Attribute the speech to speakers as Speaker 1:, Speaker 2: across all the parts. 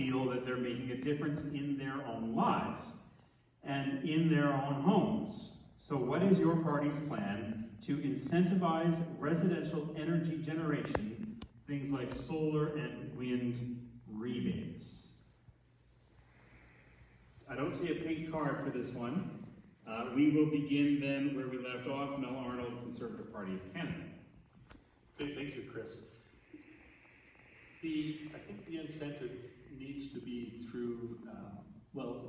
Speaker 1: feel that they're making a difference in their own lives and in their own homes. So what is your party's plan to incentivize residential energy generation, things like solar and wind rebates? I don't see a pink card for this one. We will begin then where we left off. Mel Arnold, Conservative Party of Canada.
Speaker 2: Okay, thank you, Chris. I think the incentive needs to be through,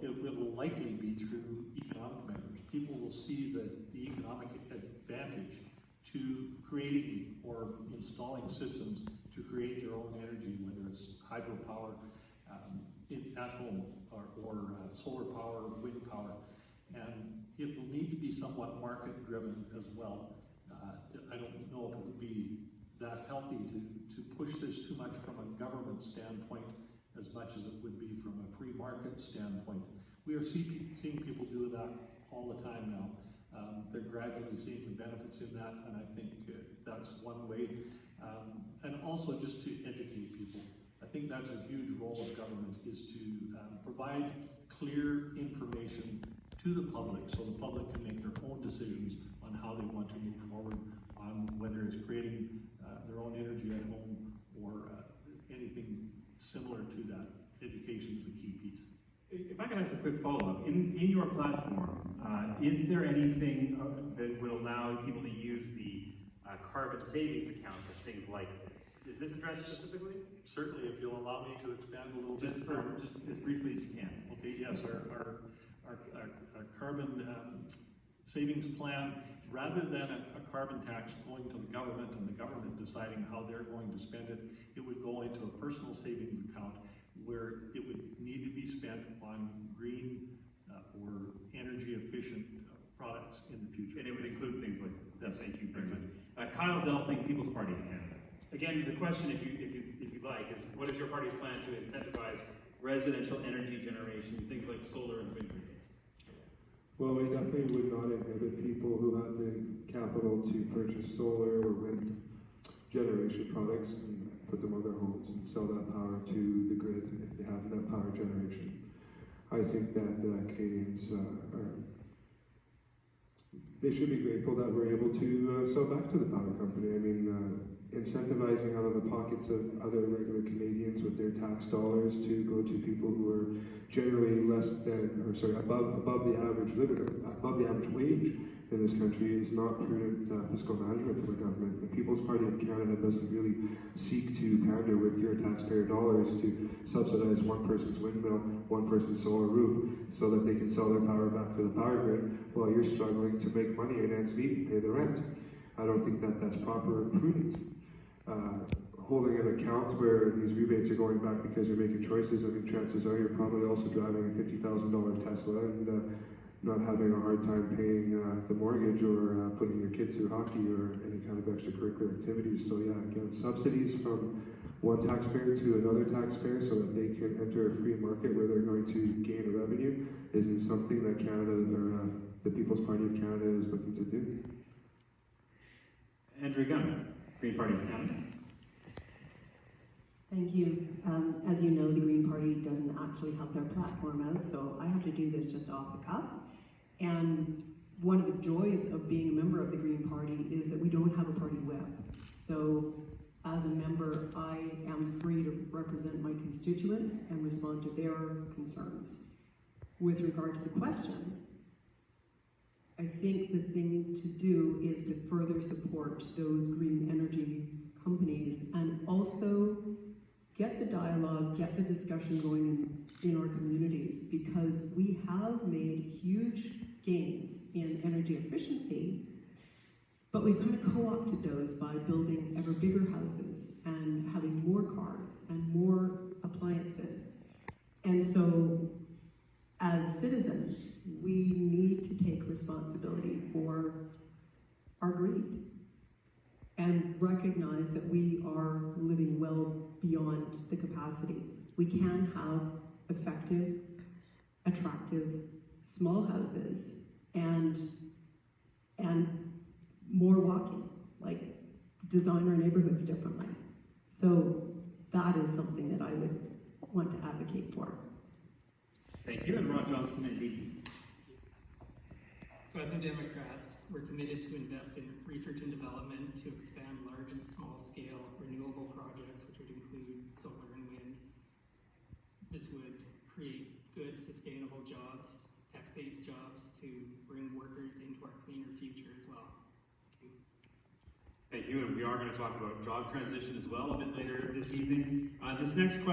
Speaker 2: it will likely be through economic measures. People will see the economic advantage to creating or installing systems to create their own energy, whether it's hydropower at home or solar power, wind power. And it will need to be somewhat market driven as well. I don't know if it would be that healthy to push this too much from a government standpoint as much as it would be from a free market standpoint. We are seeing people do that all the time now. They're gradually seeing the benefits in that, and I think that's one way. And also just to educate people. I think that's a huge role of government, is to provide clear information to the public so the public can make their own decisions on how they want to move forward on whether it's creating their own energy at home or anything similar to that. Education is a key piece.
Speaker 1: If I could ask a quick follow-up, in your platform, is there anything that would allow people to use the carbon savings account for things like this? Is this addressed specifically?
Speaker 2: Certainly, if you'll allow me to expand a little bit.
Speaker 1: Just as briefly as you can.
Speaker 2: Okay, yes, our carbon savings plan, rather than a carbon tax going to the government and the government deciding how they're going to spend it, it would go into a personal savings account where it would need to be spent on green or energy efficient products in the future.
Speaker 1: And it would include things like that. Thank you very much. Kyle Delphine, People's Party of Canada. Again, the question, if you'd like, is what is your party's plan to incentivize residential energy generation, things like solar and wind rebates?
Speaker 3: Well, we definitely would not inhibit people who have the capital to purchase solar or wind generation products and put them on their homes and sell that power to the grid if they have that power generation. I think that Canadians they should be grateful that we're able to sell back to the power company. I mean, incentivizing out of the pockets of other regular Canadians with their tax dollars to go to people who are generally above the average wage in this country is not prudent fiscal management for the government. The People's Party of Canada doesn't really seek to pander with your taxpayer dollars to subsidize one person's windmill, one person's solar roof, so that they can sell their power back to the power grid while you're struggling to make money and ends meet and pay the rent. I don't think that that's proper or prudent. Holding an account where these rebates are going back because you're making choices, I mean, chances are you're probably also driving a $50,000 Tesla and not having a hard time paying the mortgage or putting your kids through hockey or any kind of extracurricular activities. So yeah, again, subsidies from one taxpayer to another taxpayer so that they can enter a free market where they're going to gain a revenue isn't something that Canada or the People's Party of Canada is looking to do.
Speaker 1: Andrew Gunn, Green Party of Canada.
Speaker 4: Thank you. As you know, the Green Party doesn't actually have their platform out, so I have to do this just off the cuff. And one of the joys of being a member of the Green Party is that we don't have a party whip. So as a member, I am free to represent my constituents and respond to their concerns. With regard to the question, I think the thing to do is to further support those green energy companies and also get the dialogue, get the discussion going in our communities, because we have made huge gains in energy efficiency, but we've kind of co-opted those by building ever bigger houses and having more cars and more appliances. And so, as citizens, we need to take responsibility for our greed and recognize that we are living well beyond the capacity. We can have effective, attractive, small houses and more walking, like design our neighborhoods differently. So that is something that I would want to advocate for.
Speaker 1: Thank you, and Ron Johnson, NDP.
Speaker 5: So as the Democrats, we're committed to invest in research and development to expand large and small scale renewable projects, which would include solar and wind. This would create good, sustainable jobs, tech-based jobs to bring workers into our cleaner future as well. Thank you.
Speaker 1: Thank you, and we are going to talk about job transition as well a bit later this evening. This next question